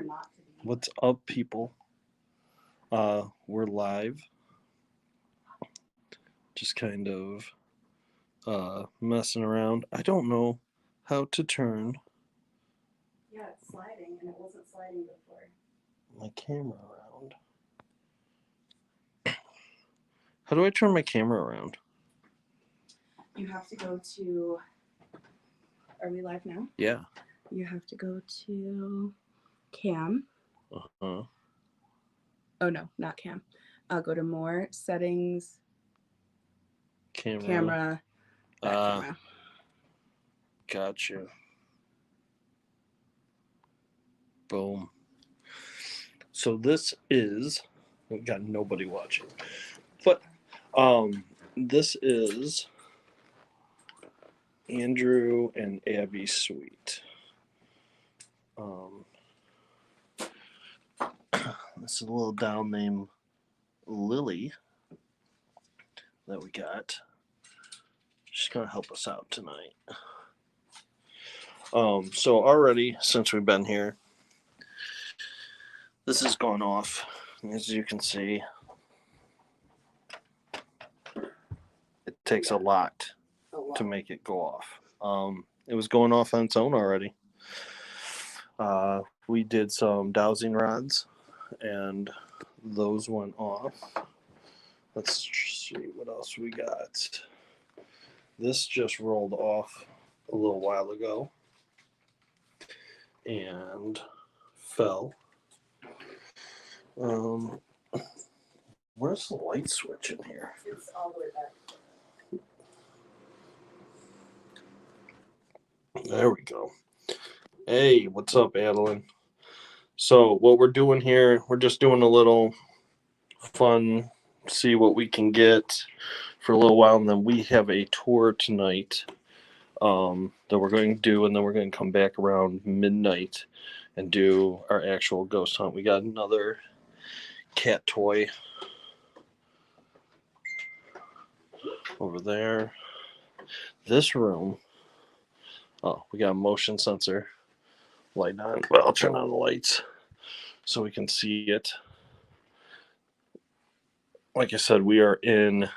not to be. What's up, people? We're live. Just kind of messing around. I don't know how to turn Yeah, it's sliding, and it wasn't sliding before. my camera around. How do I turn my camera around? You have to go to. Are we live now? Yeah. You have to go to cam. Uh-huh. Oh no, not cam. Go to more settings. Camera. Camera. Gotcha. Boom. So this is, we've got nobody watching, but this is Andrew and Abby's suite. This is a little doll named Lily that we got. She's gonna help us out tonight. So already since we've been here, this has gone off. As you can see, it takes a lot to make it go off. It was going off on its own already. We did some dowsing rods, and those went off. Let's see what else we got. This just rolled off a little while ago and fell. Where's the light switch in here? It's all the way back. There we go. Hey, what's up, Adeline? So what we're doing here, we're just doing a little fun, see what we can get for a little while, and then we have a tour tonight that we're going to do, and then we're going to come back around midnight and do our actual ghost hunt. We got another cat toy over there. This room, we got a motion sensor light on. Well, I'll turn on the lights so we can see it. Like I said, we are in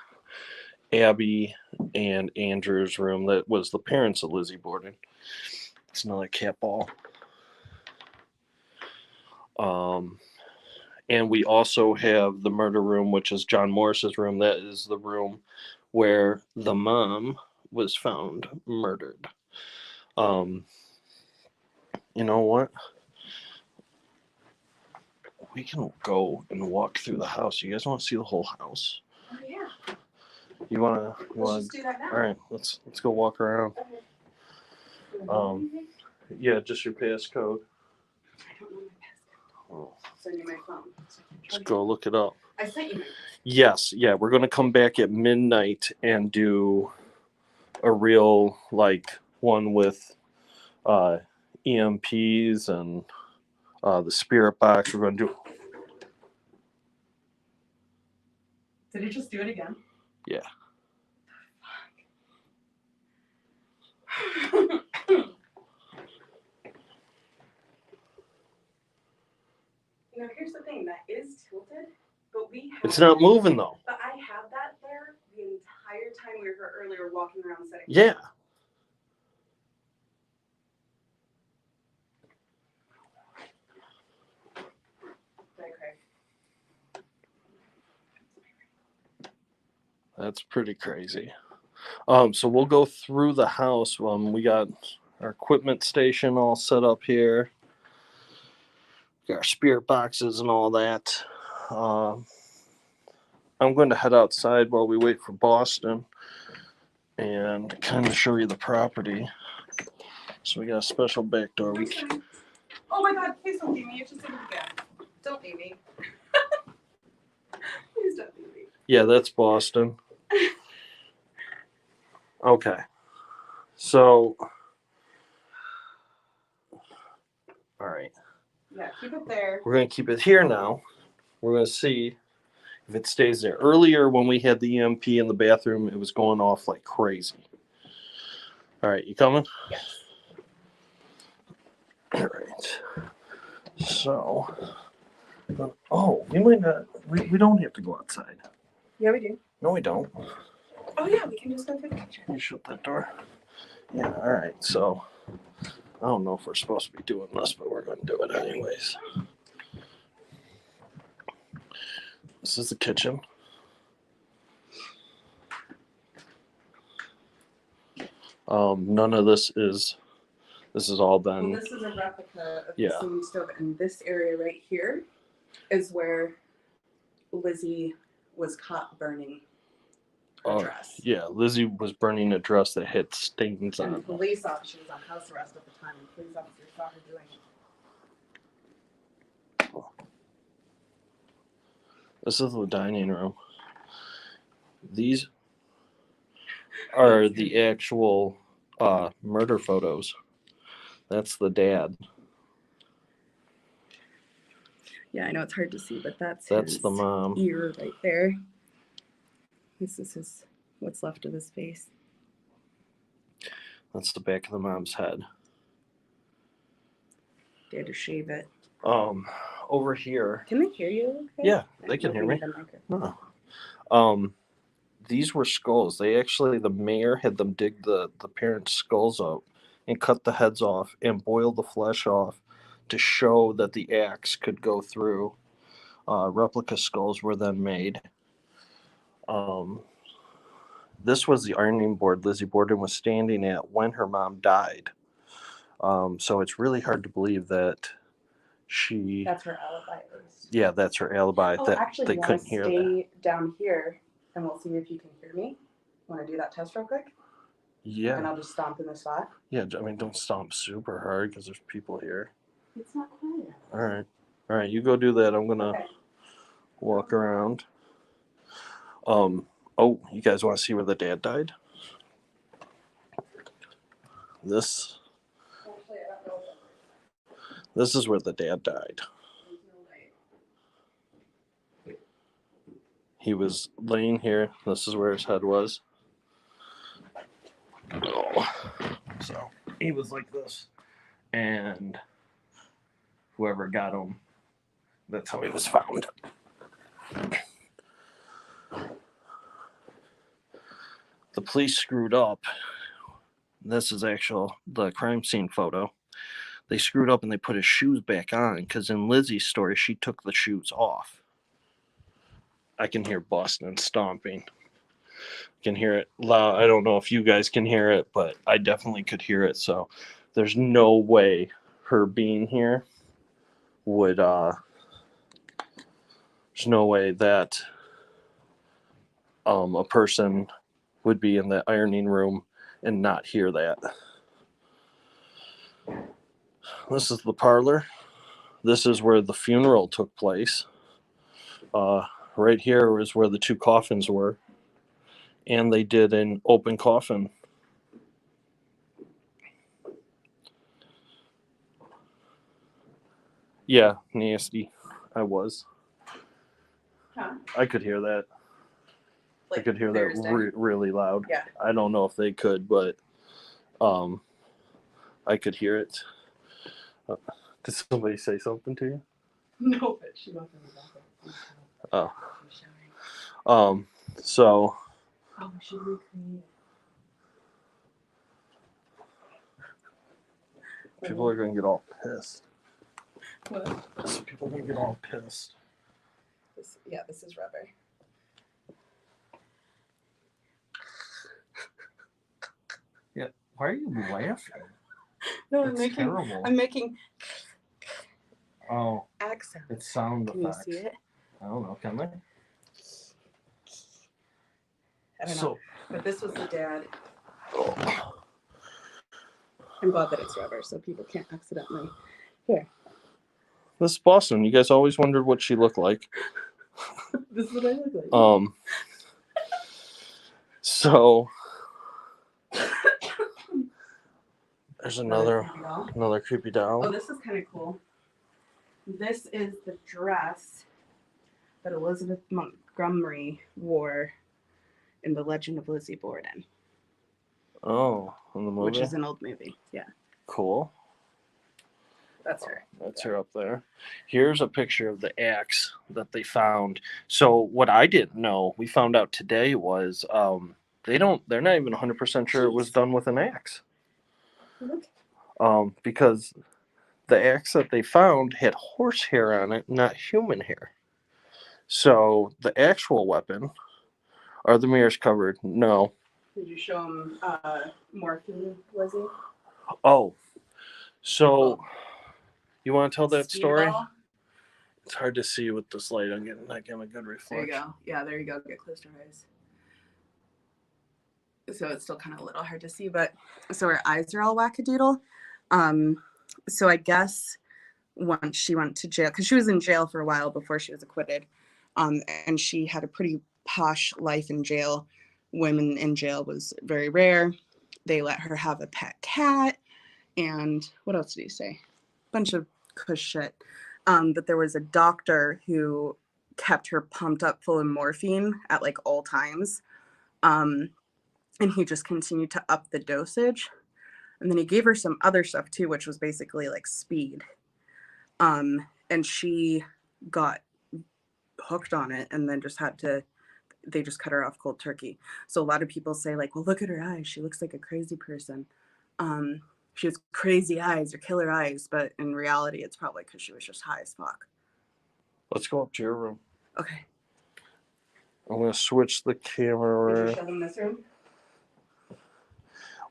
Abby and Andrew's room. That was the parents of Lizzie Borden. It's another cat ball. And we also have the murder room, which is John Morris's room. That is the room where the mom was found murdered. You know what? We can go and walk through the house. You guys want to see the whole house? Oh yeah. You wanna? Let's just do that now. All right, let's go walk around. Okay. Yeah, just your passcode. I don't know my passcode. Oh. Send you my phone. Let's go look it up. I sent you my. Yes, yeah, we're gonna come back at midnight and do a real one with EMPs and the spirit box. We're gonna do. Did he just do it again? Yeah. Here's the thing. That is tilted, but we have. It's not moving though. But I had that there the entire time we were here earlier walking around setting. Yeah. That's pretty crazy. So we'll go through the house. We got our equipment station all set up here. Got our spirit boxes and all that. I'm going to head outside while we wait for Boston and kind of show you the property. So we got a special back door. Oh my God! Please don't leave me. You just did it again. Don't leave me. Please don't leave me. Yeah, that's Boston. Okay. So, all right. Yeah, keep it there. We're going to keep it here now. We're going to see if it stays there. Earlier, when we had the EMP in the bathroom, it was going off like crazy. All right, you coming? Yes. All right. So, oh, we might not. We don't have to go outside. Yeah, we do. No, we don't. Oh yeah, we can just go to the kitchen. You shut that door. Yeah. All right. So, I don't know if we're supposed to be doing this, but we're going to do it anyways. This is the kitchen. None of this is all been. Well, this is a replica of Yeah. the same stove, and this area right here is where Lizzie was caught burning her dress. Yeah, Lizzie was burning a dress that had stains And on the it. police officer was on house arrest at the time, and the police officer saw her doing it. This is the dining room. These are the actual murder photos. That's the dad. Yeah, I know it's hard to see, but that's the mom. ear right there. This is what's left of his face. That's the back of the mom's head. They had to shave it. Over here. Can they hear you? Okay? Yeah, they can hear me. These were skulls. The mayor had them dig the parents' skulls out and cut the heads off and boil the flesh off to show that the axe could go through. Replica skulls were then made. This was the ironing board Lizzie Borden was standing at when her mom died. So it's really hard to believe that she. That's her alibi, at least. Yeah, that's her alibi. That actually, they couldn't hear that. stay down here, and we'll see if you can hear me. Want to do that test real quick? Yeah. And I'll just stomp in the spot. Yeah, I mean, don't stomp super hard because there's people here. It's not quiet. All right, you go do that. I'm gonna walk around. Oh, you guys want to see where the dad died? This is where the dad died. He was laying here. This is where his head was. So he was like this, and whoever got him, that's how he was found. The police screwed up. This is the crime scene photo. They screwed up and they put his shoes back on because in Lizzie's story, she took the shoes off. I can hear busting and stomping. I can hear it loud. I don't know if you guys can hear it, but I definitely could hear it. So there's no way her being here would, there's no way that a person would be in the ironing room and not hear that. This is the parlor. This is where the funeral took place. Right here is where the two coffins were. And they did an open coffin. Yeah, nasty. I was. Huh? I could hear that. I could hear that really loud. Yeah. I don't know if they could, but I could hear it. Did somebody say something to you? No, but she went in the bathroom. Oh. So. Oh, we should recreate. People are going to get all pissed. What? People are going to get all pissed. This is rubber. Yeah. Why are you laughing? No, Terrible. I'm making Oh, accent. it's sound effects. Can you see it? I don't know. Can they? I don't know. But this was the dad. I'm glad that it's rubber so people can't accidentally hear. This is Boston. You guys always wondered what she looked like. This is what I look like. So there's another creepy doll. Oh, this is kind of cool. This is the dress that Elizabeth Montgomery wore in The Legend of Lizzie Borden. Oh, in the movie? Which is an old movie, yeah. Cool. That's her. That's her up there. Here's a picture of the axe that they found. So what I didn't know, we found out today, was they're not even 100% sure it was done with an axe. Because the axe that they found had horsehair on it, not human hair. So the actual weapon, are the mirrors covered? No. Did you show him morphine, Lizzie? Oh, so you want to tell that story? Ball? It's hard to see with this light. I'm not getting a good reflection. There you go. Yeah, there you go. Get close to her eyes. So it's still kind of a little hard to see, but so her eyes are all wackadoodle. So I guess once she went to jail, because she was in jail for a while before she was acquitted, and she had a pretty posh life in jail. Women in jail was very rare. They let her have a pet cat, and what else did he say? Bunch of cush shit. But there was a doctor who kept her pumped up full of morphine at like all times. And he just continued to up the dosage. And then he gave her some other stuff too, which was basically like speed. And she got hooked on it and then they just cut her off cold turkey. So a lot of people say like, well, look at her eyes. She looks like a crazy person. She has crazy eyes or killer eyes, but in reality, it's probably because she was just high as fuck. Let's go up to your room. Okay. I'm going to switch the camera. Did you show them this room?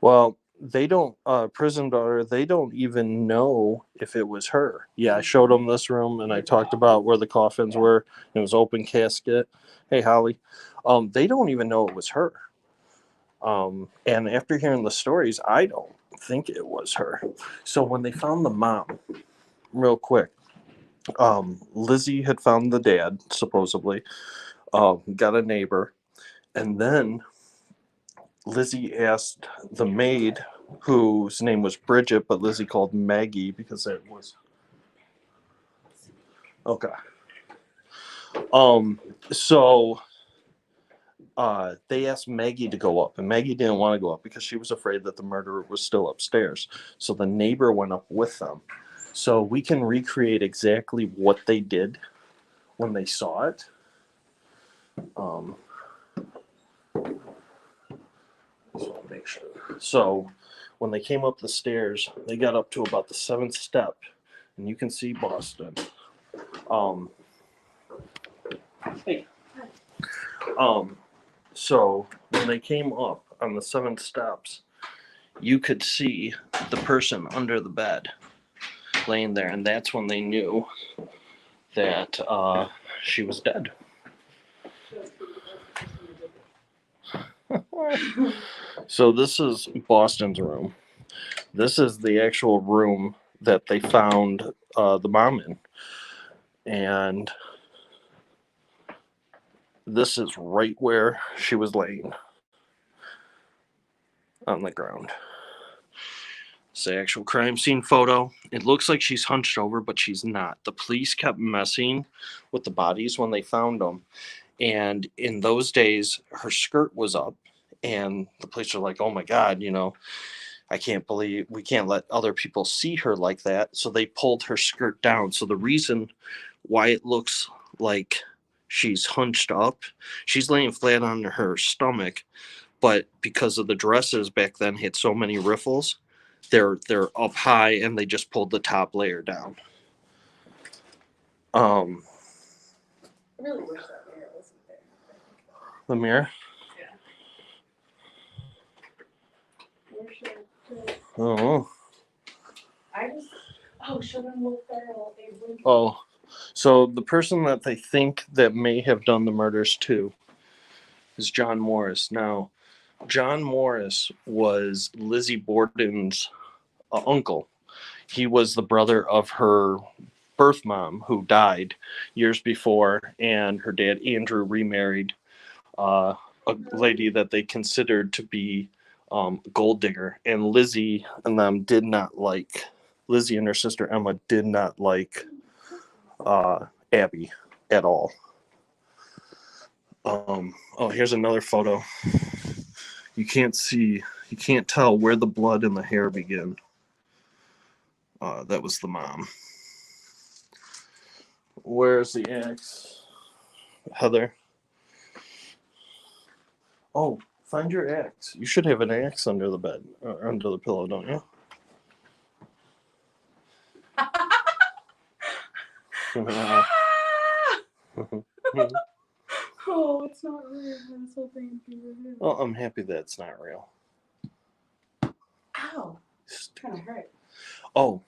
Well, they don't, prison daughter, they don't even know if it was her. Yeah, I showed them this room and I talked about where the coffins were. It was open casket. Hey, Holly. They don't even know it was her. And after hearing the stories, I don't think it was her. So when they found the mom, real quick, Lizzie had found the dad, supposedly, got a neighbor, and then Lizzie asked the maid, whose name was Bridget, but Lizzie called Maggie because it was okay. So they asked Maggie to go up, and Maggie didn't want to go up because she was afraid that the murderer was still upstairs. So the neighbor went up with them. So we can recreate exactly what they did when they saw it. So make sure. So when they came up the stairs, they got up to about the 7th step, and you can see Boston. Hey. So when they came up on the 7 steps, you could see the person under the bed laying there, and that's when they knew that she was dead. So this is Boston's room. This is the actual room that they found the mom in. And this is right where she was laying on the ground. It's the actual crime scene photo. It looks like she's hunched over, but she's not. The police kept messing with the bodies when they found them. And in those days, her skirt was up. And the police are like, oh my God, I can't believe we can't let other people see her like that. So they pulled her skirt down. So the reason why it looks like she's hunched up, she's laying flat on her stomach, but because of the dresses back then had so many riffles, they're up high and they just pulled the top layer down. I really wish that mirror wasn't there. The mirror? Oh. Show them Will Ferrell. Oh, so the person that they think that may have done the murders too is John Morris. Now, John Morris was Lizzie Borden's uncle. He was the brother of her birth mom who died years before, and her dad Andrew remarried a lady that they considered to be gold digger, and Lizzie and them did not like. Lizzie and her sister Emma did not like Abby at all. Here's another photo. You can't tell where the blood and the hair begin. That was the mom. Where's the axe? Heather? Oh, find your axe. You should have an axe under the bed, or under the pillow, don't you? Oh, it's not real. I'm so thankful. Well, I'm happy that it's not real. Ow. It's kind of hurt. Oh,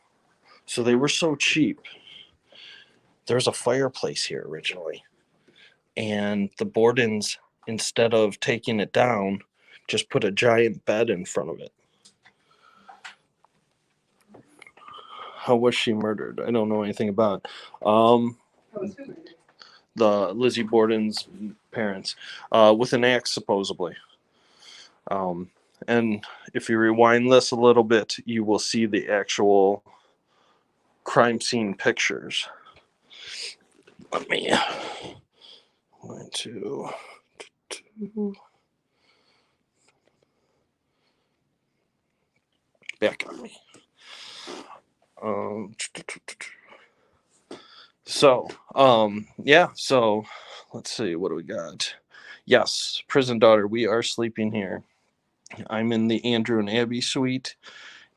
so they were so cheap. There's a fireplace here originally. And the Bordens, instead of taking it down, just put a giant bed in front of it. How was she murdered? I don't know anything about it. How was who murdered? The Lizzie Borden's parents, with an axe, supposedly. And if you rewind this a little bit, you will see the actual crime scene pictures. Let me. 1, 2, 2. Back on me. Yeah, so let's see, what do we got? Yes, prison daughter, we are sleeping here. I'm in the Andrew and Abby suite,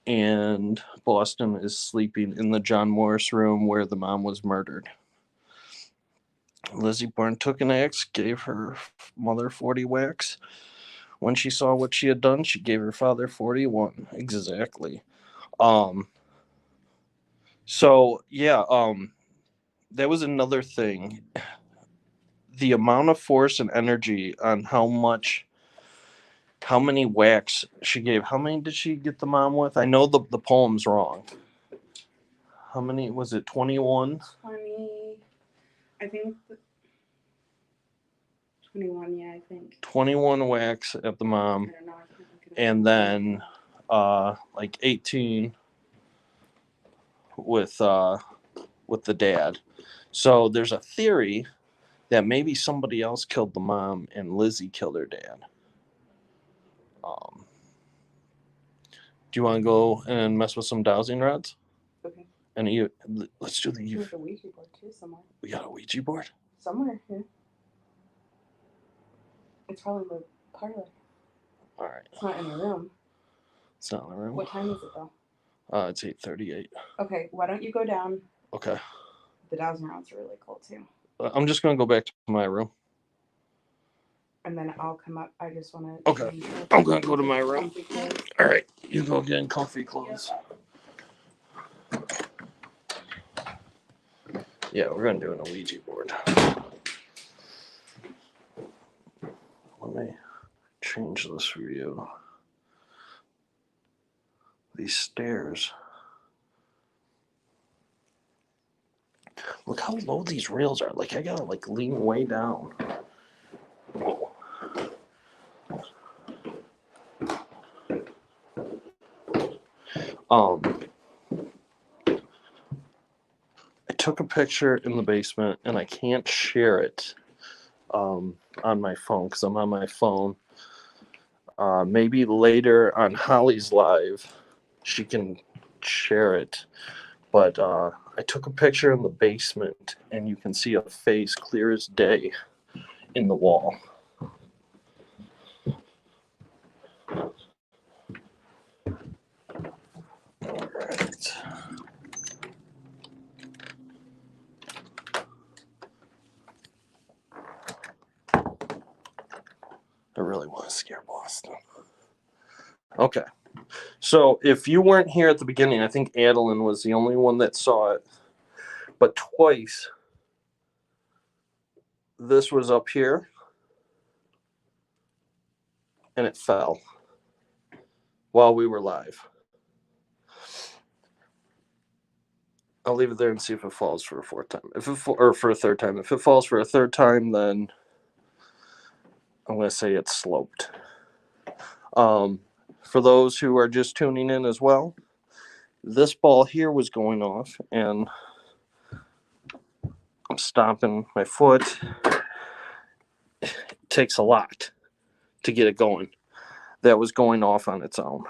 and Boston is sleeping in the John Morris room where the mom was murdered. Lizzie Borden took an axe, gave her mother 40 whacks. When she saw what she had done, she gave her father 41. Exactly. So yeah, that was another thing. The amount of force and energy on how many whacks she gave. How many did she get the mom with? I know the poem's wrong. How many was it? 21? 20. I think 21, yeah, I think. 21 whacks at the mom. I don't know. And then like 18 with the dad. So there's a theory that maybe somebody else killed the mom and Lizzie killed her dad. Do you want to go and mess with some dowsing rods? Okay. And let's do the. There's a Ouija board too somewhere. We got a Ouija board? Somewhere here. It's probably the parlor. All right. It's not in the room. It's not in the room. What time is it though? It's 8:38. Okay, why don't you go down? Okay. The dowsing rods are really cool too. I'm just gonna go back to my room. And then I'll come up. I just want to. Okay. I'm gonna go to my room. All right. You go get in comfy clothes. Yeah, we're gonna do an Ouija board. Let me change this for you. These stairs. Look how low these rails are. Like I gotta lean way down. I took a picture in the basement and I can't share it on my phone because I'm on my phone. Maybe later on Holly's live, she can share it. But I took a picture in the basement and you can see a face clear as day in the wall. All right. I really want to scare Boston. Okay. So if you weren't here at the beginning, I think Adeline was the only one that saw it. But twice, this was up here, and it fell while we were live. I'll leave it there and see if it falls for a fourth time. Or for a third time. If it falls for a third time, then I'm going to say it's sloped. For those who are just tuning in as well, this ball here was going off, and I'm stomping my foot. It takes a lot to get it going. That was going off on its own.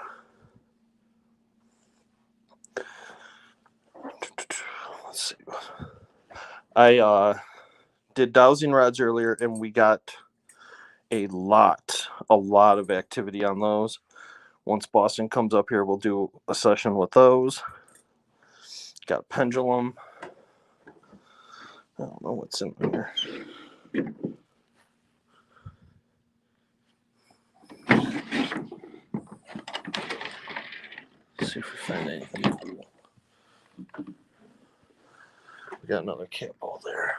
let's see. I did dowsing rods earlier, and we got a lot of activity on those. Once Boston comes up here, we'll do a session with those. Got a pendulum. I don't know what's in there. Let's see if we find anything cool. We got another cat ball there.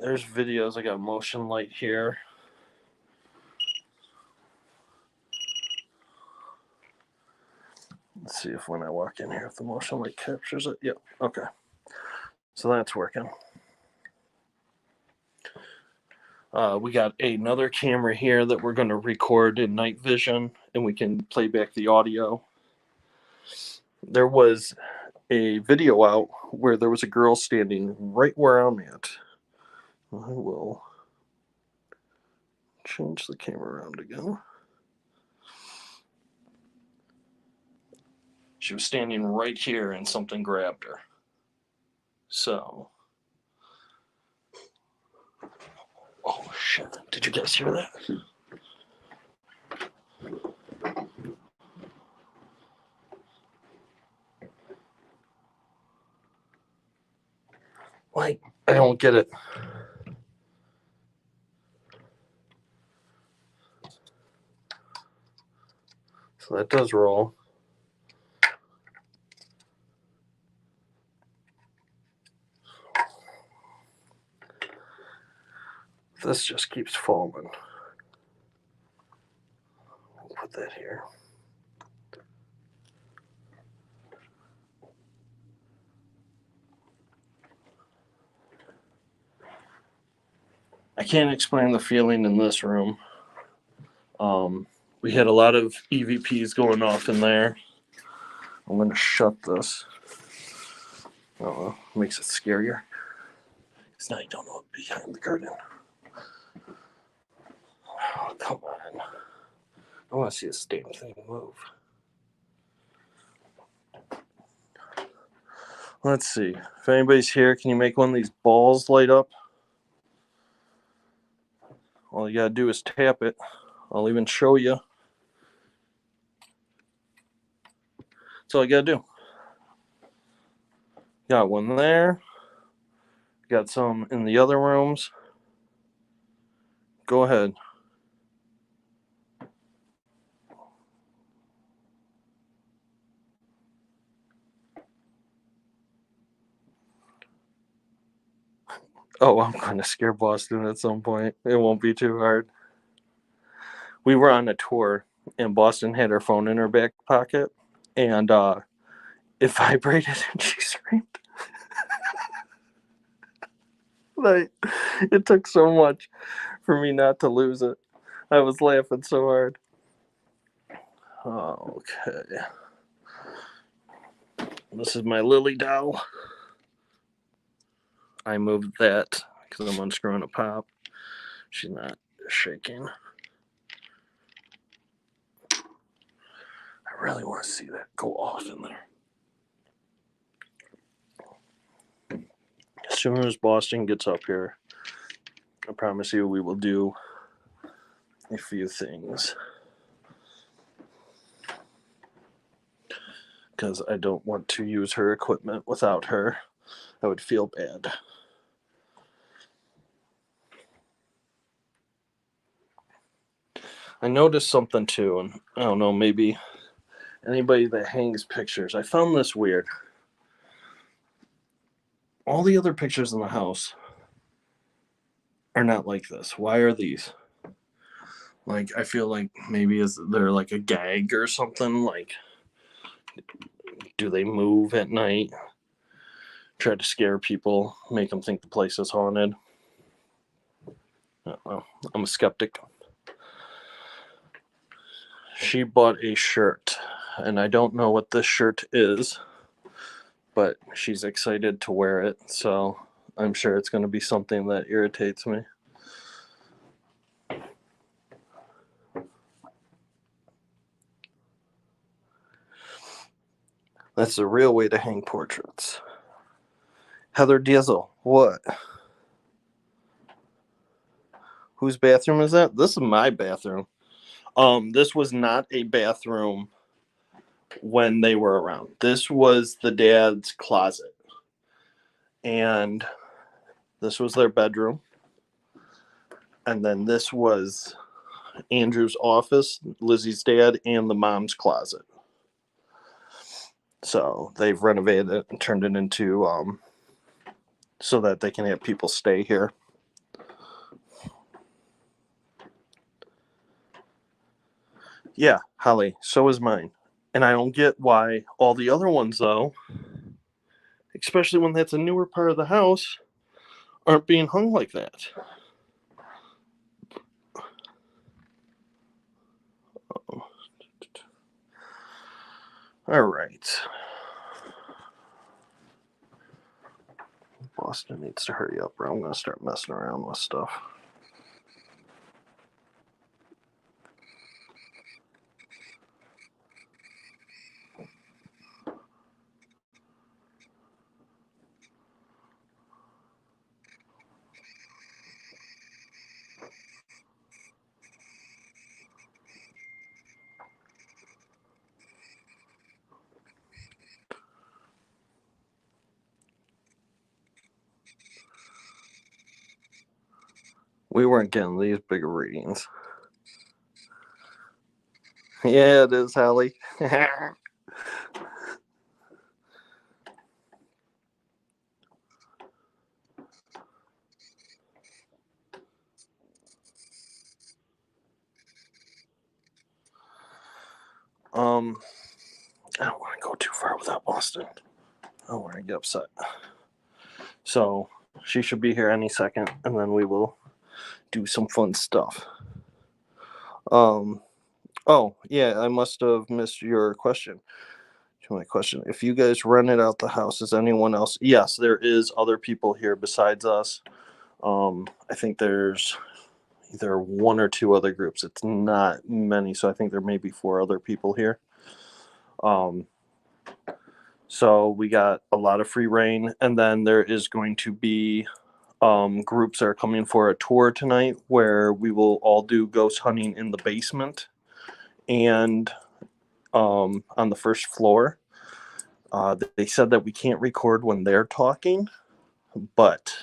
There's videos. I got motion light here. Let's see if when I walk in here, if the motion light captures it. Yep. Okay. So that's working. We got another camera here that we're going to record in night vision, and we can play back the audio. There was a video out where there was a girl standing right where I'm at. I will change the camera around again. She was standing right here and something grabbed her. So, oh shit, did you guys hear that? Like, I don't get it. So that does roll. This just keeps falling. We'll put that here. I can't explain the feeling in this room. We had a lot of EVPs going off in there. I'm going to shut this. Oh, makes it scarier. Because now you don't know what's behind the curtain. Oh, come on. I want to see this damn thing move. Let's see. If anybody's here, can you make one of these balls light up? All you got to do is tap it. I'll even show you. That's all you got to do. Got one there. Got some in the other rooms. Go ahead. Oh, I'm going to scare Boston at some point. It won't be too hard. We were on a tour, and Boston had her phone in her back pocket, and it vibrated, and she screamed. Like, it took so much for me not to lose it. I was laughing so hard. Okay. This is my Lily doll. I moved that because I'm unscrewing a pop. She's not shaking. I really want to see that go off in there. As soon as Boston gets up here, I promise you we will do a few things. Because I don't want to use her equipment without her. I would feel bad. I noticed something too, and I don't know, maybe anybody that hangs pictures. I found this weird. All the other pictures in the house are not like this. Why are these? Like, I feel like maybe they're like a gag or something. Like, do they move at night? Try to scare people, make them think the place is haunted. I don't know. I'm a skeptic. She bought a shirt, and I don't know what this shirt is, but she's excited to wear it, so I'm sure it's going to be something that irritates me. That's the real way to hang portraits. Heather Dizzle, what? Whose bathroom is that? This is my bathroom. This was not a bathroom when they were around. This was the dad's closet. And this was their bedroom. And then this was Andrew's office, Lizzie's dad, and the mom's closet. So they've renovated it and turned it into so that they can have people stay here. Yeah, Holly, so is mine. And I don't get why all the other ones, though, especially when that's a newer part of the house, aren't being hung like that. All right. Boston needs to hurry up or I'm going to start messing around with stuff. We weren't getting these bigger readings. Yeah, it is, Holly. I don't want to go too far without Boston. I don't want to get upset. So she should be here any second, and then we will do some fun stuff. Oh yeah, I must have missed your question. My question: if you guys rented out the house, is anyone else? Yes, there is other people here besides us. I think there's either one or two other groups. It's not many, so I think there may be 4 other people here. So we got a lot of free reign, and then there is going to be groups that are coming for a tour tonight where we will all do ghost hunting in the basement and on the first floor. They said that we can't record when they're talking, but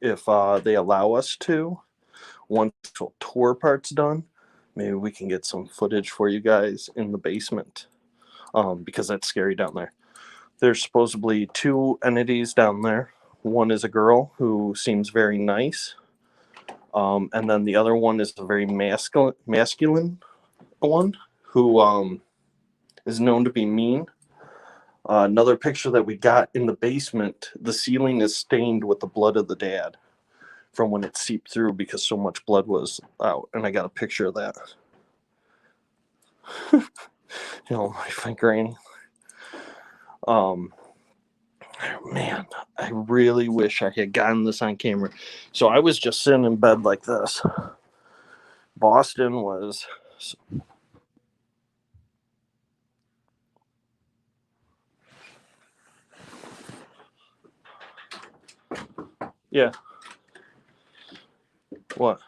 if they allow us to, once the tour part's done, maybe we can get some footage for you guys in the basement because that's scary down there. There's supposedly 2 entities down there. One is a girl who seems very nice, and then the other one is a very masculine one who is known to be mean. Another picture that we got in the basement, the ceiling is stained with the blood of the dad from when it seeped through because so much blood was out, and I got a picture of that. My fingering. Man, I really wish I had gotten this on camera. So I was just sitting in bed like this. Boston was... Yeah. What?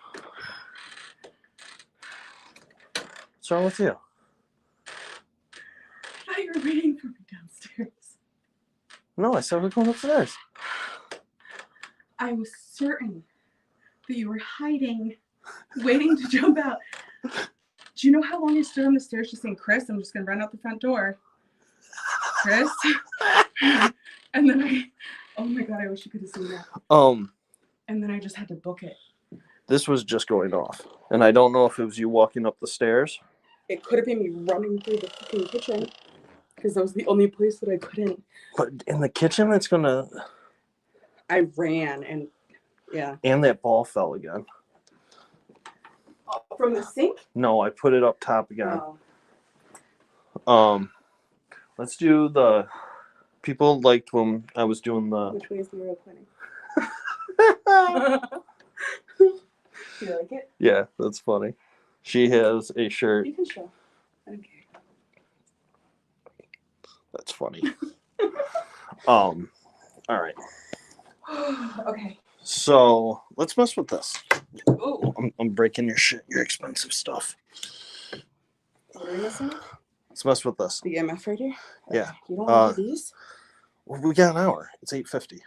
What's wrong with you? I thought you were waiting for me downstairs. No, I said we're going upstairs. I was certain that you were hiding, waiting to jump out. Do you know how long I stood on the stairs just saying, Chris, I'm just going to run out the front door. Chris? And then oh my God, I wish you could have seen that. And then I just had to book it. This was just going off. And I don't know if it was you walking up the stairs. It could have been me running through the fucking kitchen because that was the only place that I couldn't. But in the kitchen, it's going to... I ran and, yeah. And that ball fell again. From the sink? No, I put it up top again. Oh. Let's do the... People liked when I was doing the... Which way is the royal pointing? Do you like it? Yeah, that's funny. She has a shirt. You can show. Okay. That's funny. All right. Okay. So let's mess with this. Oh, I'm breaking your shit, your expensive stuff. what are we missing? Let's mess with this. The EMF reader? Yeah. You don't want these? We got an hour. It's 8:50.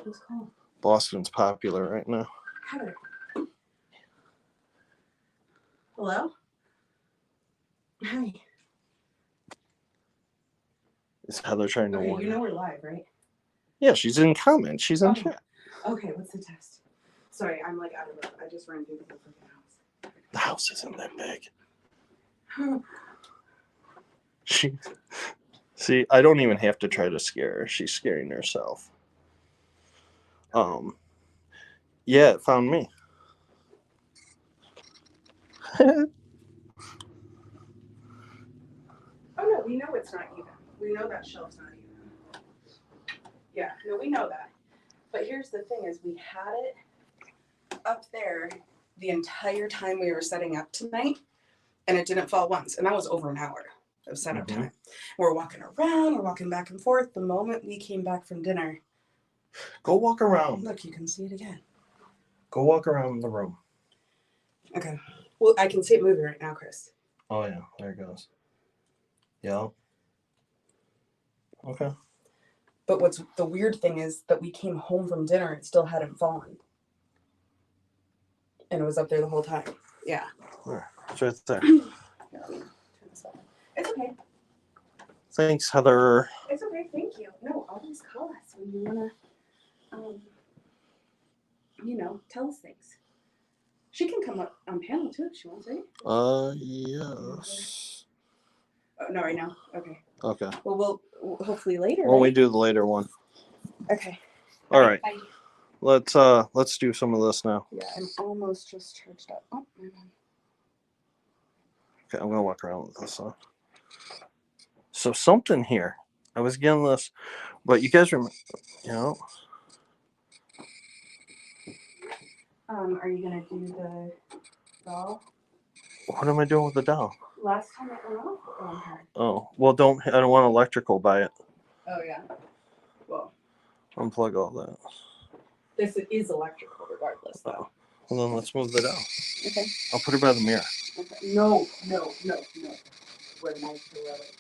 Who's calling? Boston's popular right now. Heather. Hello? Hi. Is Heather trying to Okay, warn you know you? we're live, right? Yeah, she's in comments. She's in chat. Okay, what's the test? Sorry, I'm like out of it. I just ran through the whole freaking house. The house isn't that big. See, I don't even have to try to scare her. She's scaring herself. Yeah, it found me. Oh no, we know it's not even. We know that shelf's not even. Yeah, no, we know that. But here's the thing is we had it up there the entire time we were setting up tonight, and it didn't fall once. And that was over an hour of setup time. We're walking around, we're walking back and forth. The moment we came back from dinner. Go walk around. Look, you can see it again. Go walk around the room. Okay. Well, I can see it moving right now, Chris. Oh, yeah. There it goes. Yeah. Okay. But what's the weird thing is that we came home from dinner and it still hadn't fallen. And it was up there the whole time. Yeah. There. It's right there. Here, let me turn this off. It's okay. Thanks, Heather. It's okay. Thank you. No, always call us when you want to, tell us things. She can come up on panel too if she wants, right? Yes. Oh, not right now. Okay. Okay. Well, we'll hopefully later. Well, right? we do the later one. Okay. All right. Bye. Let's do some of this now. Yeah, I'm almost just charged up. Oh, my mom. Okay, I'm gonna walk around with this on. So something here. I was getting this, but you guys remember, Are you gonna do the doll? What am I doing with the doll? Last time it went off on her. Oh, well, I don't want electrical by it. Oh yeah. Well, Unplug all that. this is electrical regardless, though. Well, then let's move the doll. Okay. I'll put her by the mirror. Okay. No. We're nice to really.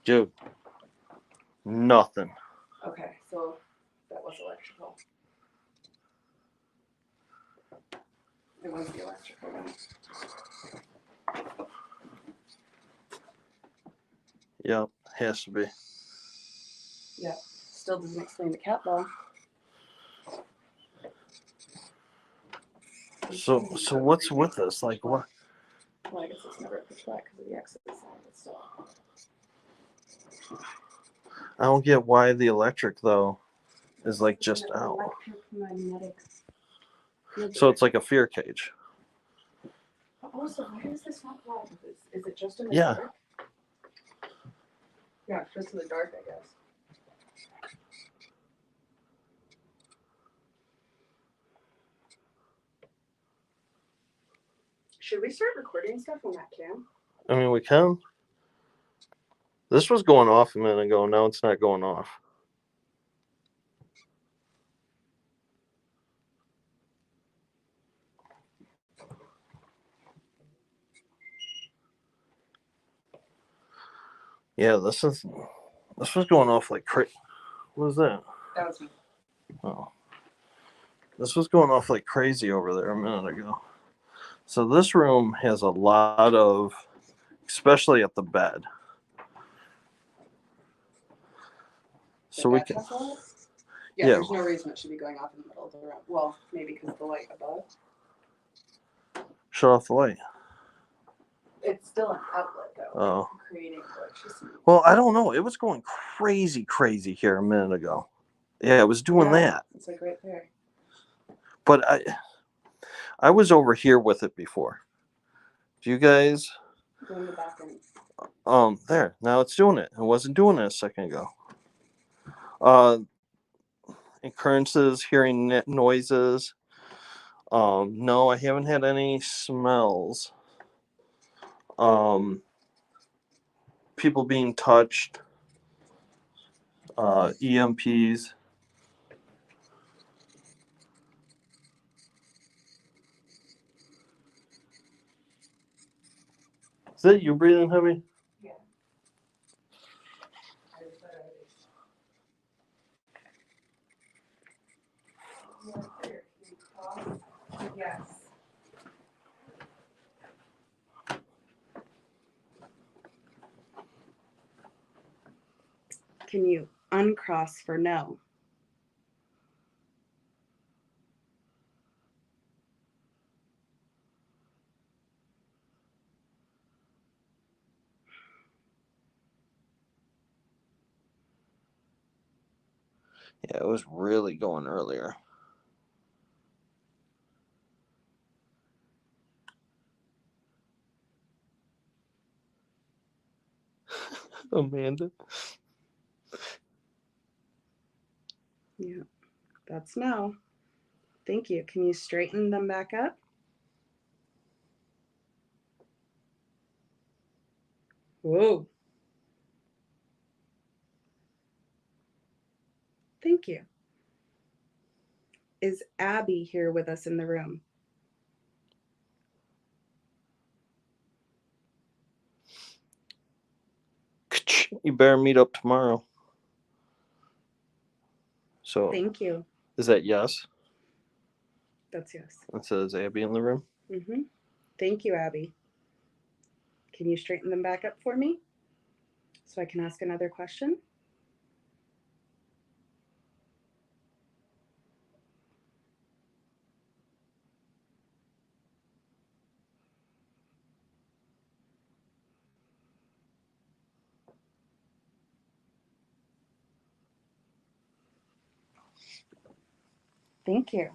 Dude, nothing. Okay, so that was electrical. It was the electrical one. Yep, has to be. Yeah. Still doesn't explain the cat ball. So what's with this? Like what? Well, I guess it's never pitch black because of the X's. But still. I don't get why the electric though is like just out. Electromagnetic. So it's like a fear cage. Also, why is this not live? Is it just in the Yeah. dark? Yeah, it's just in the dark, I guess. Should we start recording stuff on that cam? I mean, we can. This was going off a minute ago. Now it's not going off. Yeah, this was going off like crazy. What was that? That was me. Oh, this was going off like crazy over there a minute ago. So this room has a lot of, especially at the bed. So we can. Yeah, Yeah. there's no reason it should be going off in the middle of the room. Well, maybe because of the light above. Shut off the light. It's still an outlet, though. Oh. Creating electricity. Well, I don't know. It was going crazy here a minute ago. Yeah, it was doing that. It's like right there. But I was over here with it before. Do you guys? Go in the back and... There. Now it's doing it. It wasn't doing it a second ago. Occurrences, hearing noises. No, I haven't had any smells. People being touched. EMPs. Is that you breathing heavy? Yeah. Yes. Can you uncross for no? Yeah, it was really going earlier. Amanda? Yeah, that's no. Thank you. Can you straighten them back up? Whoa. Thank you. Is Abby here with us in the room? You better meet up tomorrow. So, Thank you. is that yes? That's yes. It says Abby in the room. Mm-hmm. Thank you, Abby. Can you straighten them back up for me so I can ask another question? Thank you.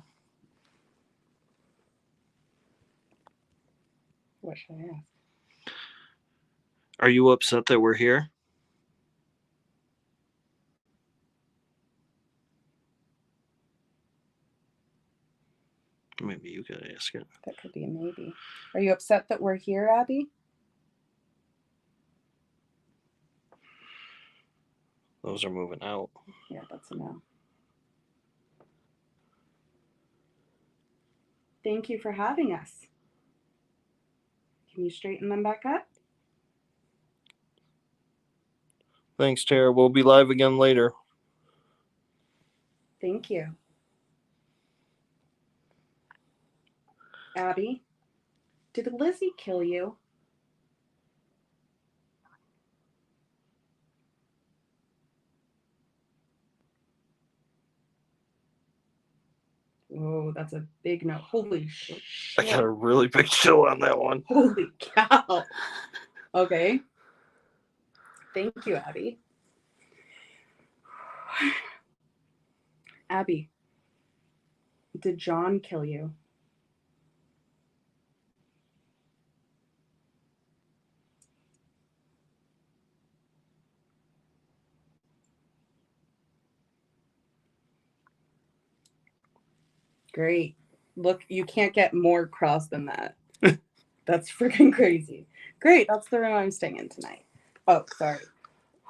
What should I ask? Are you upset that we're here? Maybe you could ask it. That could be a maybe. Are you upset that we're here, Abby? Those are moving out. Yeah, that's a no. Thank you for having us. Can you straighten them back up? Thanks, Tara. We'll be live again later. Thank you. Abby, did Lizzie kill you? Whoa, that's a big no. Holy shit. I got a really big chill on that one. Holy cow. Okay. Thank you, Abby. Abby, did John kill you? Great. Look, you can't get more cross than that. That's freaking crazy. Great. That's the room I'm staying in tonight. Oh, sorry.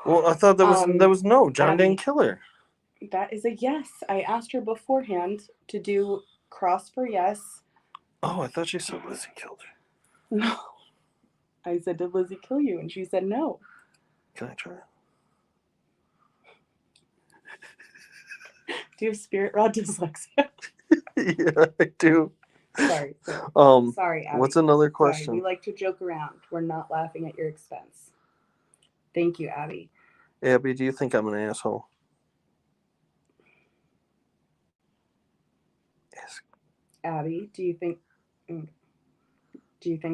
Well, I thought that was no. John Abby, didn't kill her. that is a yes. I asked her beforehand to do cross for yes. Oh, I thought she said Lizzie killed her. No. I said, did Lizzie kill you? And she said no. Can I try it? Do you have spirit rod dyslexia? Yeah, I do. Sorry. Sorry, Abby. What's another Sorry, question? we like to joke around. We're not laughing at your expense. Thank you, Abby. Abby, do you think I'm an asshole? Yes. Abby, do you think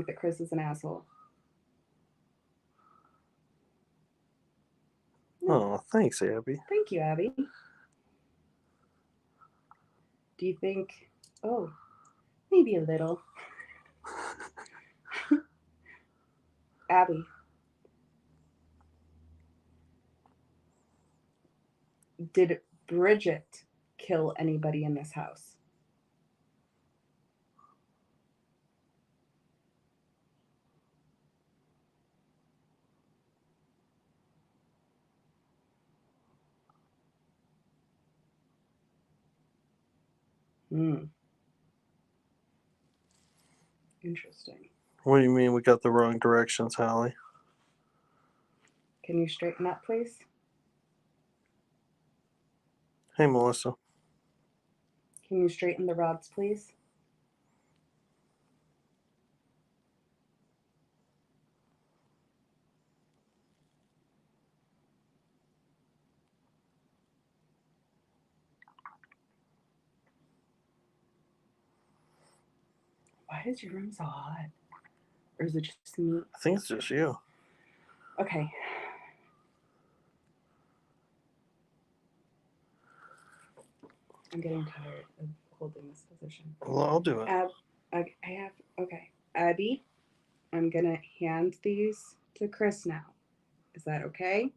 that Chris is an asshole? Oh, thanks, Abby. Thank you, Abby. Do you think, oh, maybe a little. Abby, did Bridget kill anybody in this house? Interesting. What do you mean we got the wrong directions, Holly? Can you straighten up, please? Hey, Melissa. Can you straighten the rods, please? Why is your room so hot? Or is it just me? I think it's just you. Okay. I'm getting tired of holding this position. Well, I'll do it. Okay. Abby, I'm going to hand these to Chris now. Is that okay?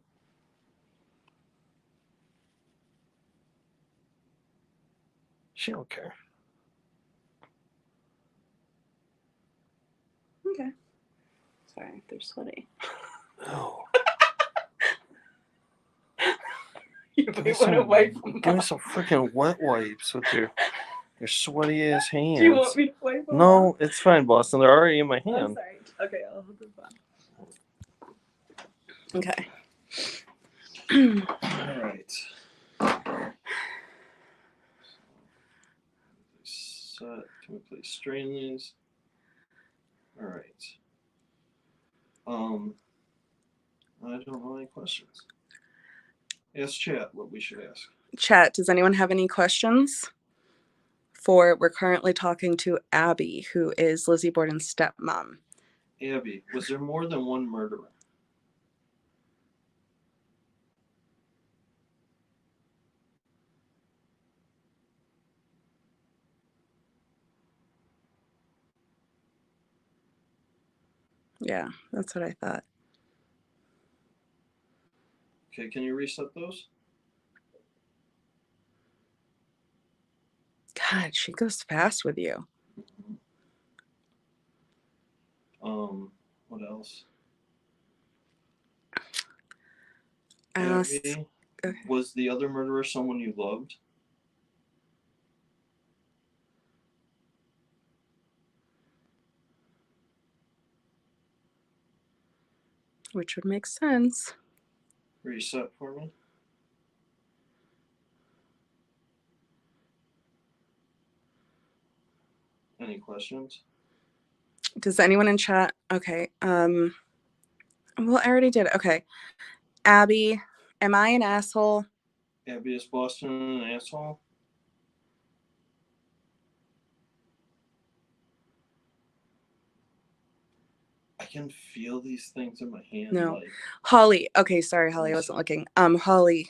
She don't care. Okay. Sorry, they're sweaty. Oh. You might want to wipe them Give me off. some freaking wet wipes with your sweaty ass hands. Do you want me to wipe them No, off? it's fine, Boston. They're already in my hand. I'm sorry. Okay, I'll hold them on. Okay. All right. Set. Can we please straighten these? All right. I don't know any questions. Ask chat what we should ask. Chat, does anyone have any questions? We're currently talking to Abby, who is Lizzie Borden's stepmom. Abby, was there more than one murderer? Yeah, that's what I thought. Okay, can you reset those? God, she goes fast with you. What else? Okay. Was the other murderer someone you loved? Which would make sense. Reset for me. Any questions? Does anyone in chat? Okay. Well, I already did. Okay. Abby, am I an asshole? Abby, is Boston an asshole? I can feel these things in my hand. No. Holly. Okay, sorry, Holly. I wasn't looking. Holly,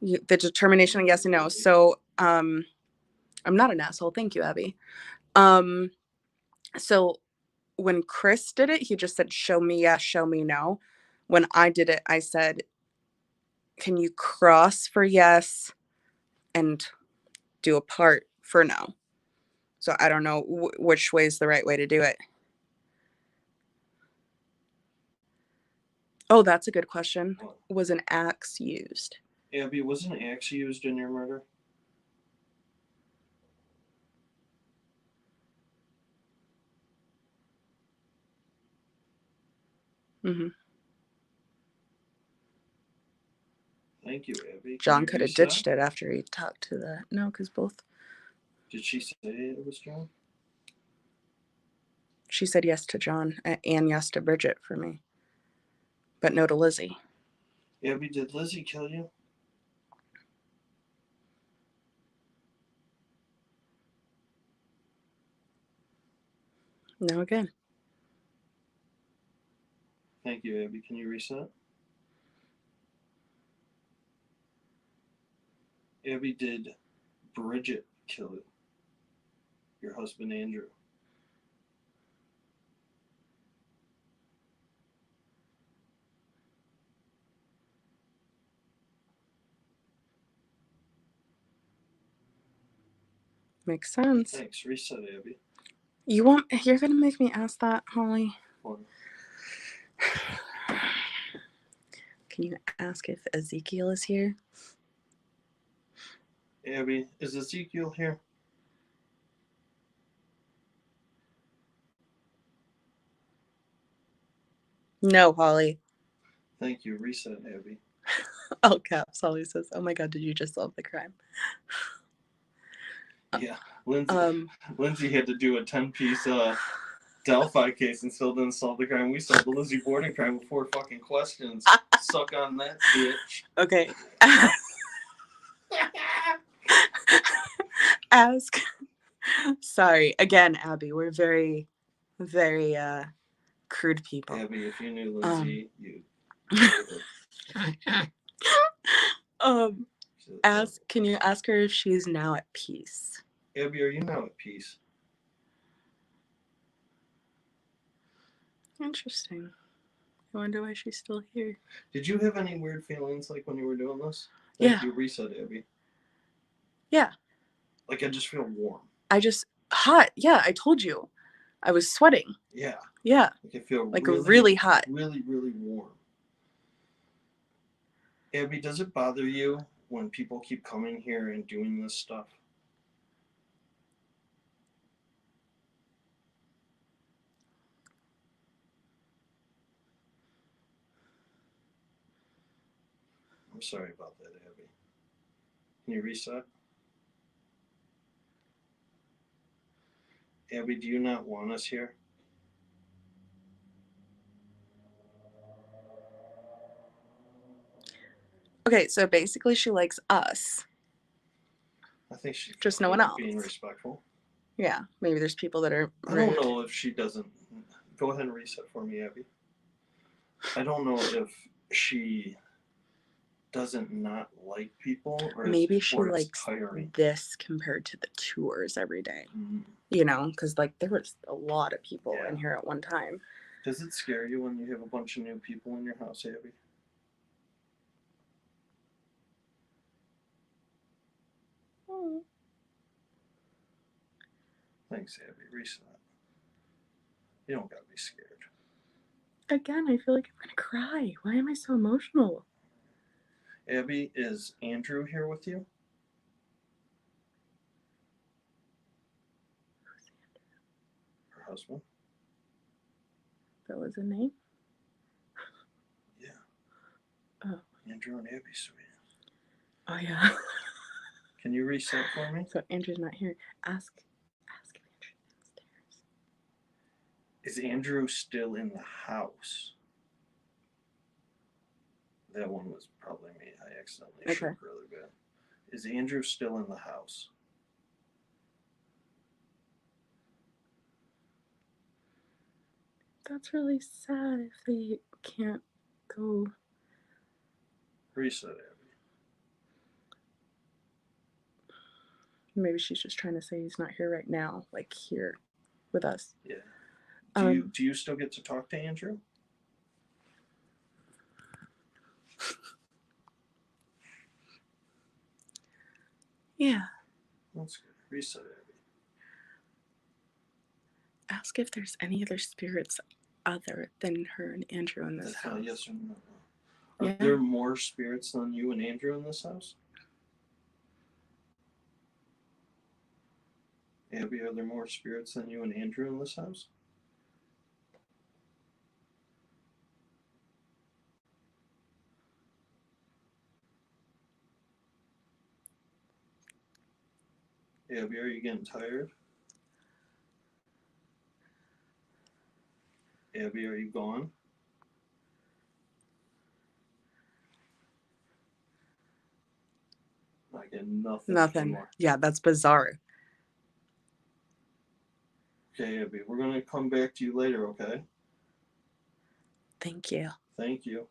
the determination of yes and no. So, I'm not an asshole. Thank you, Abby. So when Chris did it, he just said, show me yes, show me no. When I did it, I said, can you cross for yes and do a part for no? So I don't know which way is the right way to do it. Oh, that's a good question. Was an axe used? Abby, was an axe used in your murder? Mm-hmm. Thank you, Abby. John could have ditched it after he talked to that. No, because both. Did she say it was John? She said yes to John and yes to Bridget for me, but no to Lizzie. Abby, did Lizzie kill you? No again. Thank you, Abby. Can you reset? Abby, did Bridget kill your husband, Andrew? Makes sense. Thanks. Reset, Abby. You're gonna make me ask that, Holly? What? Can you ask if Ezekiel is here? Abby, is Ezekiel here? No, Holly. Thank you. Reset, Abby. All caps. Holly says, "Oh my God, did you just solve the crime?" Yeah, Lindsay had to do a 10-piece Delphi case and still didn't solve the crime. We solved the Lizzie Borden crime with 4 fucking questions. Suck on that, bitch. Okay. Ask. Sorry again, Abby. We're very, very crude people. Abby, if you knew Lindsay, you. Can you ask her if she's now at peace? Abby, are you now at peace? Interesting. I wonder why she's still here. Did you have any weird feelings like when you were doing this? Yeah. You reset, Abby. Yeah. Like I just feel warm. Hot. Yeah, I told you. I was sweating. Yeah. Yeah. Like I feel like really hot. Really, really warm. Abby, does it bother you when people keep coming here and doing this stuff? I'm sorry about that, Abby. Can you reset? Abby, do you not want us here? Okay, so basically she likes us. I think she's just no one else. Being respectful. Yeah, maybe there's people that are rude. I don't know if she doesn't. Go ahead and reset for me, Abby. I don't know if she doesn't not like people, or maybe she likes tiring. This compared to the tours every day. Mm-hmm. You know, because like there was a lot of people in here at one time. Does it scare you when you have a bunch of new people in your house, Abby? Oh. Thanks, Abby. Reset. You don't gotta be scared. Again, I feel like I'm gonna cry. Why am I so emotional? Abby, is Andrew here with you? Who's Andrew? Her husband? That was a name? Yeah. Oh. Andrew and Abby, sweet. Oh, yeah. Can you reset for me? So Andrew's not here. Ask if Andrew's downstairs. Is Andrew still in the house? That one was probably me. I accidentally shook really bad. Is Andrew still in the house? That's really sad if they can't go. Reset, Abby. Maybe she's just trying to say he's not here right now, like here with us. Yeah. Do you still get to talk to Andrew? Yeah. That's good. Reset, Abby. Ask if there's any other spirits other than her and Andrew in this house. Yes or no? Are there more spirits than you and Andrew in this house? Abby, are there more spirits than you and Andrew in this house? Abby, are you getting tired? Abby, are you gone? I get nothing. Nothing. Yeah, that's bizarre. Okay, Abby, we're going to come back to you later, okay? Thank you. Thank you.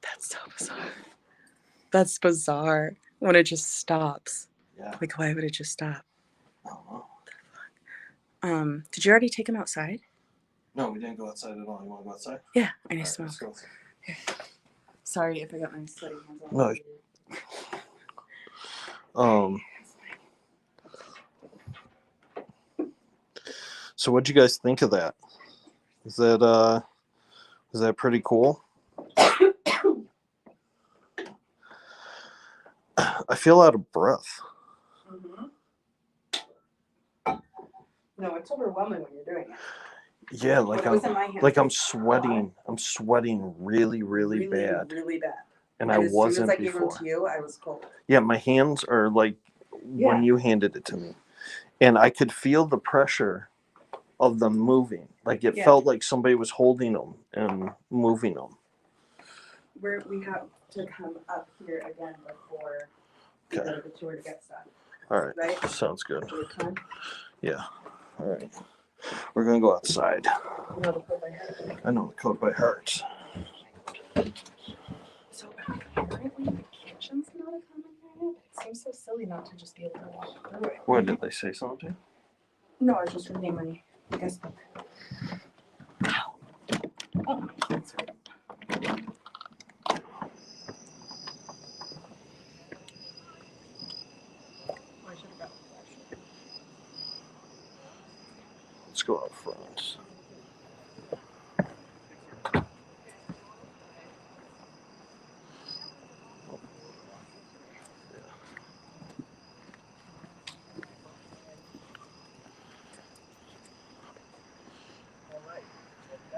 That's so bizarre. That's bizarre when it just stops. Yeah. Like, why would it just stop? I don't know. Did you already take him outside? No, we didn't go outside at all. You want to go outside? Yeah, I need to smoke. Let's go outside. Here. Sorry if I got my sweaty hands on. No. So what'd you guys think of that? Is that pretty cool? I feel out of breath. Mm-hmm. No, it's overwhelming when you're doing it. Yeah, When it was in my hand, like it I'm was sweating. hot. I'm sweating really bad. Really bad. And And I as soon as wasn't I gave them before. to you, I was cold. Yeah, my hands are like when you handed it to me. And I could feel the pressure of them moving. Like it felt like somebody was holding them and moving them. We have to come up here again before we go to the tour to get stuff. All right. Right? Sounds good. Time? Yeah. All right. We're going to go outside. You know the code by heart. I know the code by heart. So apparently the kitchen's not a common area. It seems so silly not to just be able to walk through it. What, did they say something? No, I was just reading my guest book. Ow. Oh, that's right. Let's go out front.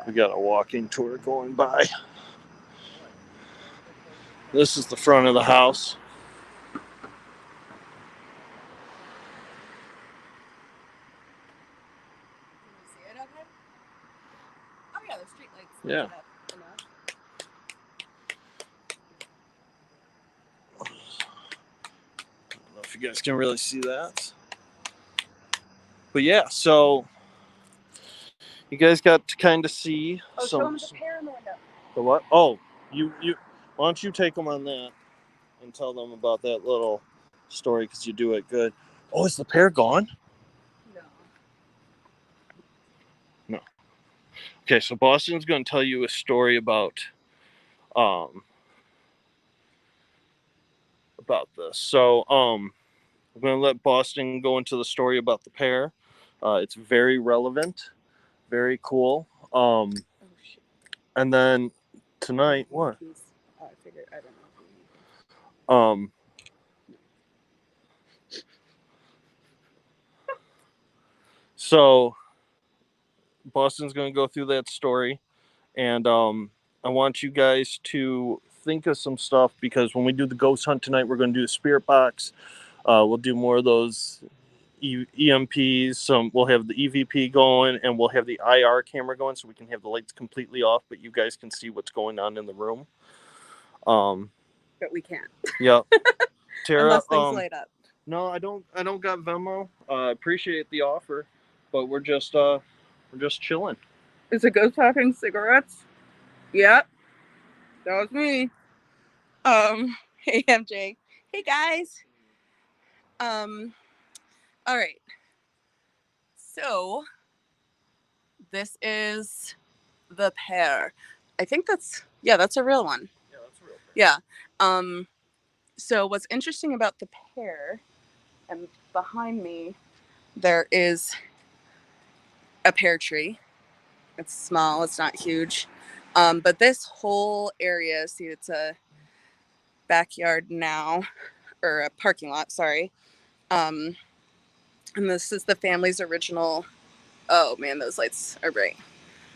We got a walking tour going by. This is the front of the house. Oh yeah, the street lights. Yeah. I don't know if you guys can really see that. But yeah, so you guys got to kind of see show them the pear in the window. The what? Oh, you. Why don't you take them on that and tell them about that little story because you do it good. Oh, is the pear gone? No. Okay, so Boston's going to tell you a story about this. So I'm going to let Boston go into the story about the pear. It's very relevant, very cool. And then tonight, what? I figured, I don't know. So Boston's going to go through that story, and I want you guys to think of some stuff because when we do the ghost hunt tonight, we're going to do the spirit box. We'll do more of those EMPs. We'll have the EVP going, and we'll have the IR camera going, so we can have the lights completely off, but you guys can see what's going on in the room. But we can't. Yeah, Tara. Unless things light up. No, I don't got Venmo. Appreciate the offer, but we're just chilling. Is it ghost talking cigarettes? Yep. That was me. Hey MJ. Hey guys. All right. So this is the pear. I think that's a real one. Yeah, that's real. Yeah. So what's interesting about the pear, and behind me there is a pear tree. It's small, it's not huge. But this whole area, see, it's a backyard now, or a parking lot, sorry. And this is the family's original, oh man, those lights are bright.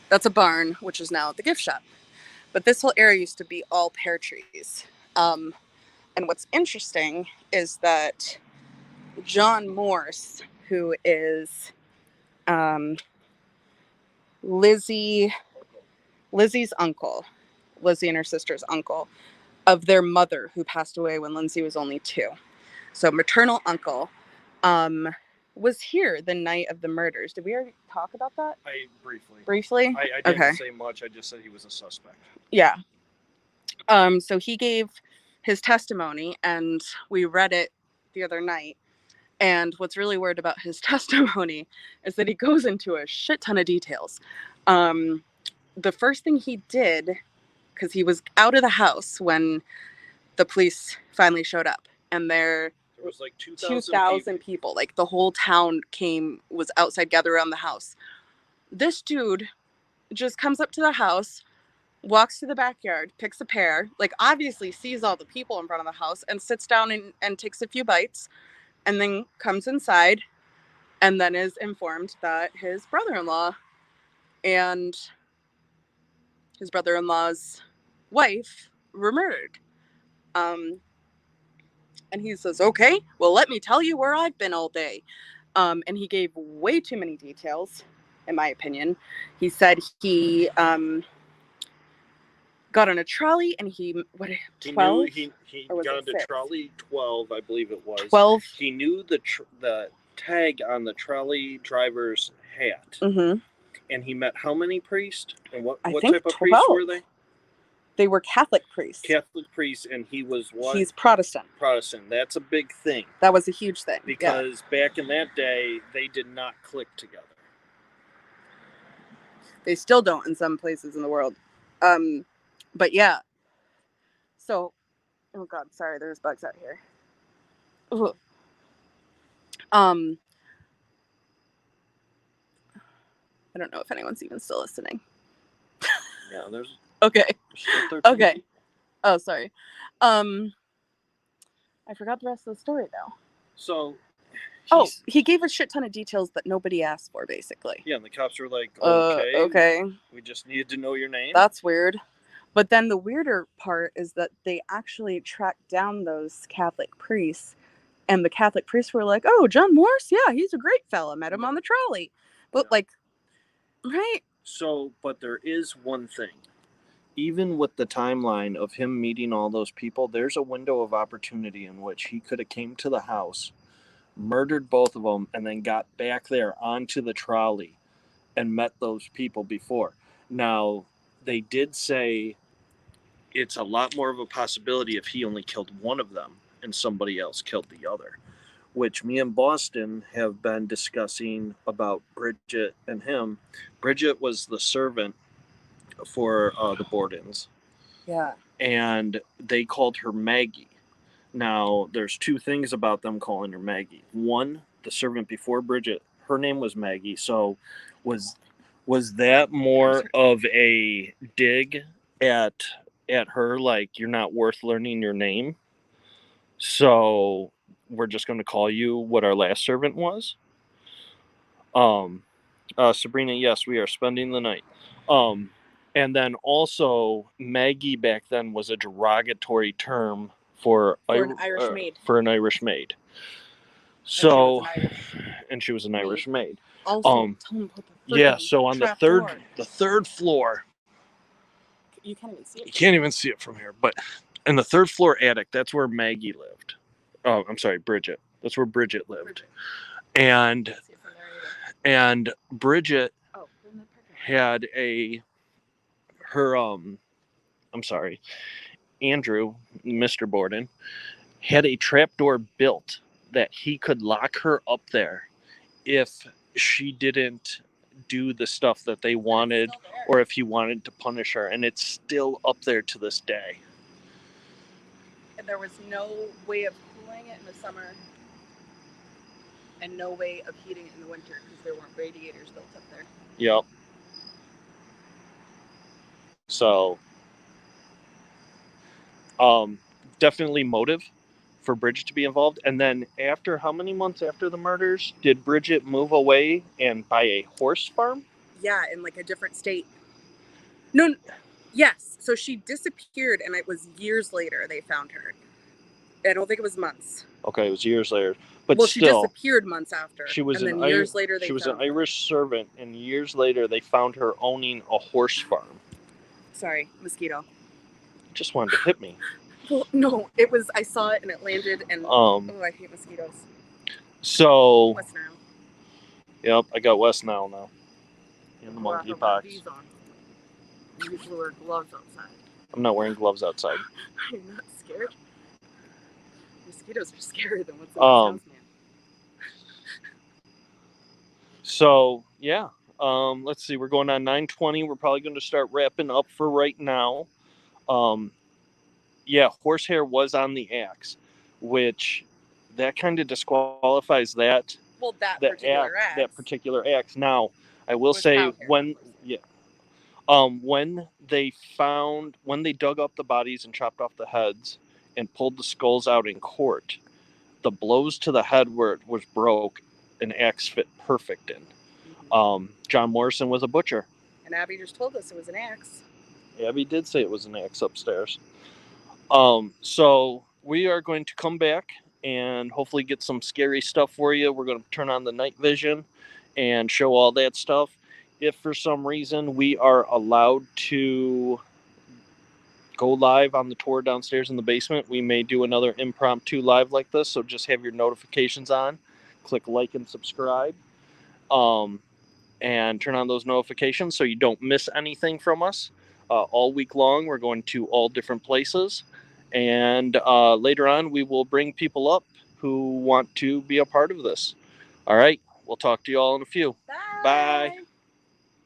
That's a barn, which is now the gift shop. But this whole area used to be all pear trees. And what's interesting is that John Morse, who is Lizzie's uncle, Lizzie and her sister's uncle, of their mother who passed away when Lindsay was only 2. So maternal uncle was here the night of the murders. Did we already talk about that? Briefly? I didn't say much. I just said he was a suspect. Yeah. So he gave his testimony, and we read it the other night. And what's really weird about his testimony is that he goes into a shit ton of details. The first thing he did, because he was out of the house when the police finally showed up, and there was like 2,000 people. Like the whole town was outside gathered around the house. This dude just comes up to the house, walks to the backyard, picks a pear, like obviously sees all the people in front of the house, and sits down and takes a few bites, and then comes inside, and then is informed that his brother-in-law and his brother-in-law's wife were murdered. And he says, okay, well, let me tell you where I've been all day. And he gave way too many details, in my opinion. He said he got on a trolley and he 12? He Or was got it on the 6? trolley 12, I believe it was. 12. He knew the tag on the trolley driver's hat. Mm-hmm. And he met how many priests? And what I type think of 12. priests were they? They were Catholic priests. Catholic priests, and he was what? He's Protestant. Protestant. That's a big thing. That was a huge thing. Because back in that day, they did not click together. They still don't in some places in the world. But yeah. So, oh God, sorry, there's bugs out here. Ooh. I don't know if anyone's even still listening. Yeah, there's okay. There's Okay. Oh, sorry. I forgot the rest of the story though. So he gave a shit ton of details that nobody asked for, basically. Yeah, and the cops were like, okay. We just needed to know your name. That's weird. But then the weirder part is that they actually tracked down those Catholic priests, and the Catholic priests were like, oh, John Morse? Yeah, he's a great fella. Met him on the trolley. But right? So, but there is one thing. Even with the timeline of him meeting all those people, there's a window of opportunity in which he could have came to the house, murdered both of them, and then got back there onto the trolley and met those people before. Now, they did say it's a lot more of a possibility if he only killed one of them and somebody else killed the other, which me and Boston have been discussing about Bridget and him. Bridget was the servant for the Bordens. Yeah. And they called her Maggie. Now, there's two things about them calling her Maggie. One, the servant before Bridget, her name was Maggie. So was that more of a dig at her, like, you're not worth learning your name, so we're just going to call you what our last servant was? Sabrina, yes, we are spending the night. And then also, Maggie back then was a derogatory term for an Irish maid. For an Irish maid. So, and she was an Irish maid. Also, yeah. So on the third floor, you can't even see it. You can't even see it from here, but in the third floor attic, that's where Maggie lived. Oh, I'm sorry, Bridget. That's where Bridget lived. And Bridget had Andrew, Mr. Borden, had a trapdoor built that he could lock her up there if she didn't do the stuff that they wanted, or if he wanted to punish her, and it's still up there to this day. And there was no way of cooling it in the summer and no way of heating it in the winter because there weren't radiators built up there. Yep. So, definitely motive for Bridget to be involved. And then after, how many months after the murders, did Bridget move away and buy a horse farm? Yeah, in like a different state. No, yes. So she disappeared, and it was years later they found her. I don't think it was months. Okay, it was years later. But well, still, she disappeared months after. She was years later they She was found an Irish servant, and years later they found her owning a horse farm. Sorry, mosquito. Just wanted to hit me. Well, no, it was. I saw it and it landed, and I hate mosquitoes. So. West Nile. Yep, I got West Nile now. And the monkeypox. You usually wear gloves outside. I'm not wearing gloves outside. You're not scared? Mosquitoes are scarier than what's in the house, man. So, yeah. Let's see. We're going on 9:20. We're probably going to start wrapping up for right now. Yeah, horsehair was on the axe, which that kind of disqualifies that. Well, that particular axe. Now, I will say when they dug up the bodies and chopped off the heads and pulled the skulls out in court, the blows to the head where it was broke, an axe fit perfect in. John Morrison was a butcher. And Abby just told us it was an axe. Abby did say it was an axe upstairs. So we are going to come back and hopefully get some scary stuff for you. We're going to turn on the night vision and show all that stuff. If for some reason we are allowed to go live on the tour downstairs in the basement, we may do another impromptu live like this. So just have your notifications on, click like and subscribe, and turn on those notifications so you don't miss anything from us. All week long, we're going to all different places. And later on, we will bring people up who want to be a part of this. All right. We'll talk to you all in a few. Bye. Bye.